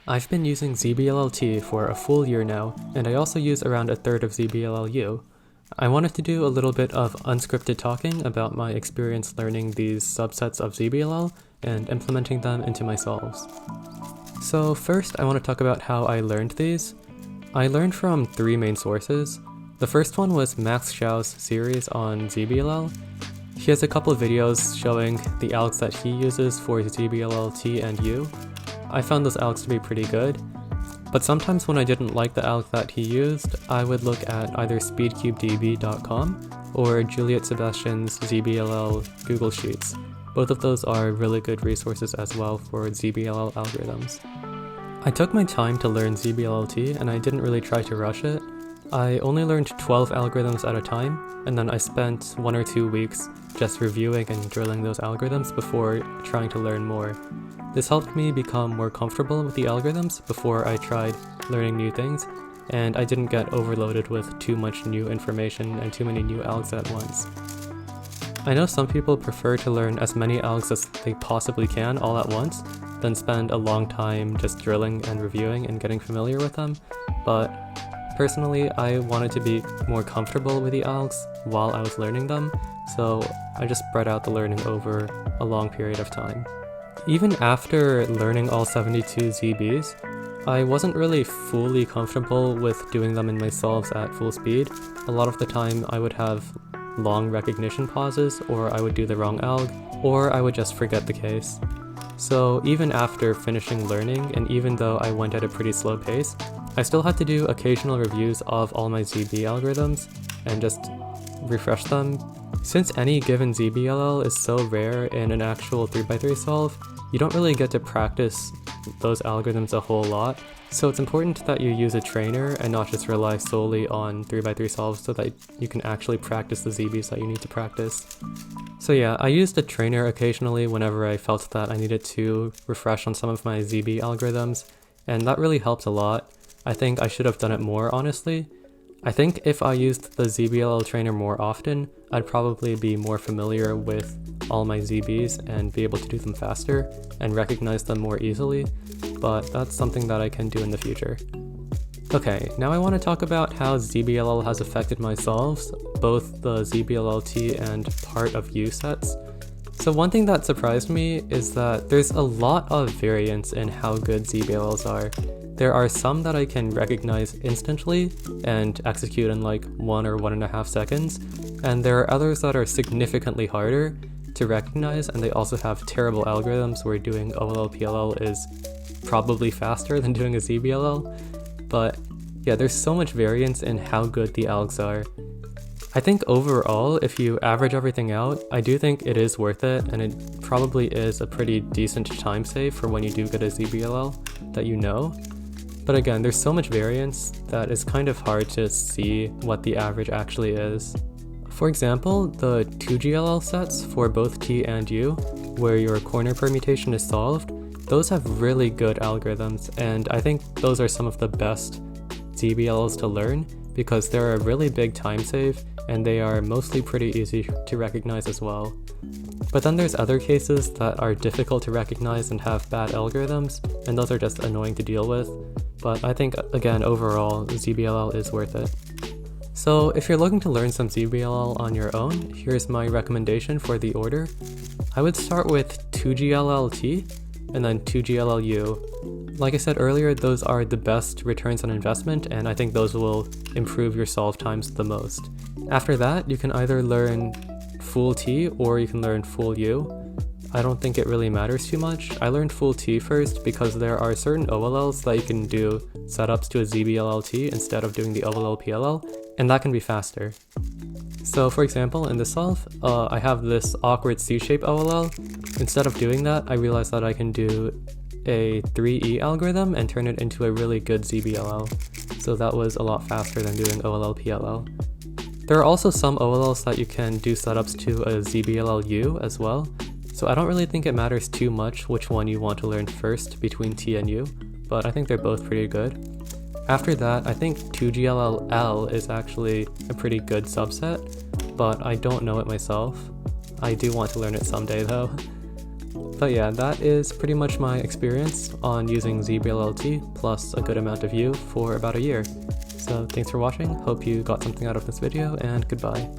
I've been using ZBLLT for a full year now, and I also use around a third of ZBLLU. I wanted to do a little bit of unscripted talking about my experience learning these subsets of ZBLL and implementing them into my solves. So first, I want to talk about how I learned these. I learned from three main sources. The first one was Max Xiao's series on ZBLL. He has a couple of videos showing the algs that he uses for ZBLLT and U. I found those algs to be pretty good, but sometimes when I didn't like the alg that he used, I would look at either speedcubedb.com or Juliet Sebastian's ZBLL Google Sheets. Both of those are really good resources as well for ZBLL algorithms. I took my time to learn ZBLLT and I didn't really try to rush it. I only learned 12 algorithms at a time, and then I spent 1 or 2 weeks just reviewing and drilling those algorithms before trying to learn more. This helped me become more comfortable with the algorithms before I tried learning new things, and I didn't get overloaded with too much new information and too many new algs at once. I know some people prefer to learn as many algs as they possibly can all at once, then spend a long time just drilling and reviewing and getting familiar with them, but personally, I wanted to be more comfortable with the algs while I was learning them, so I just spread out the learning over a long period of time. Even after learning all 72 ZBs, I wasn't really fully comfortable with doing them in my solves at full speed. A lot of the time I would have long recognition pauses, or I would do the wrong alg, or I would just forget the case. So even after finishing learning, and even though I went at a pretty slow pace, I still had to do occasional reviews of all my ZB algorithms and just refresh them. Since any given ZBLL is so rare in an actual 3x3 solve, you don't really get to practice those algorithms a whole lot, so it's important that you use a trainer and not just rely solely on 3x3 solves so that you can actually practice the ZBs that you need to practice. So yeah, I used a trainer occasionally whenever I felt that I needed to refresh on some of my ZB algorithms, and that really helped a lot. I think I should have done it more, honestly. I think if I used the ZBLL trainer more often, I'd probably be more familiar with all my ZBs and be able to do them faster and recognize them more easily, but that's something that I can do in the future. Okay, now I want to talk about how ZBLL has affected my solves, both the ZBLLT and part of U sets. So one thing that surprised me is that there's a lot of variance in how good ZBLLs are. There are some that I can recognize instantly and execute in like 1 or 1.5 seconds, and there are others that are significantly harder to recognize, and they also have terrible algorithms where doing OLL-PLL is probably faster than doing a ZBLL. But yeah, there's so much variance in how good the algs are. I think overall, if you average everything out, I do think it is worth it, and it probably is a pretty decent time save for when you do get a ZBLL that you know. But again, there's so much variance that it's kind of hard to see what the average actually is. For example, the 2GLL sets for both T and U, where your corner permutation is solved, those have really good algorithms, and I think those are some of the best ZBLLs to learn because they're a really big time save and they are mostly pretty easy to recognize as well. But then there's other cases that are difficult to recognize and have bad algorithms, and those are just annoying to deal with. But I think, again, overall, ZBLL is worth it. So if you're looking to learn some ZBLL on your own, here's my recommendation for the order. I would start with 2GLLT and then 2GLLU. Like I said earlier, those are the best returns on investment, and I think those will improve your solve times the most. After that, you can either learn full T or you can learn full U. I don't think it really matters too much. I learned full T first because there are certain OLLs that you can do setups to a ZBLLT instead of doing the OLL-PLL, and that can be faster. So for example, in this solve, I have this awkward C-shape OLL. Instead of doing that, I realized that I can do a 3E algorithm and turn it into a really good ZBLL. So that was a lot faster than doing OLL-PLL. There are also some OLLs that you can do setups to a ZBLLU as well, so I don't really think it matters too much which one you want to learn first between T and U, but I think they're both pretty good. After that, I think 2GLL is actually a pretty good subset, but I don't know it myself. I do want to learn it someday though. But yeah, that is pretty much my experience on using ZBLLT plus a good amount of U for about a year. So thanks for watching, hope you got something out of this video, and goodbye.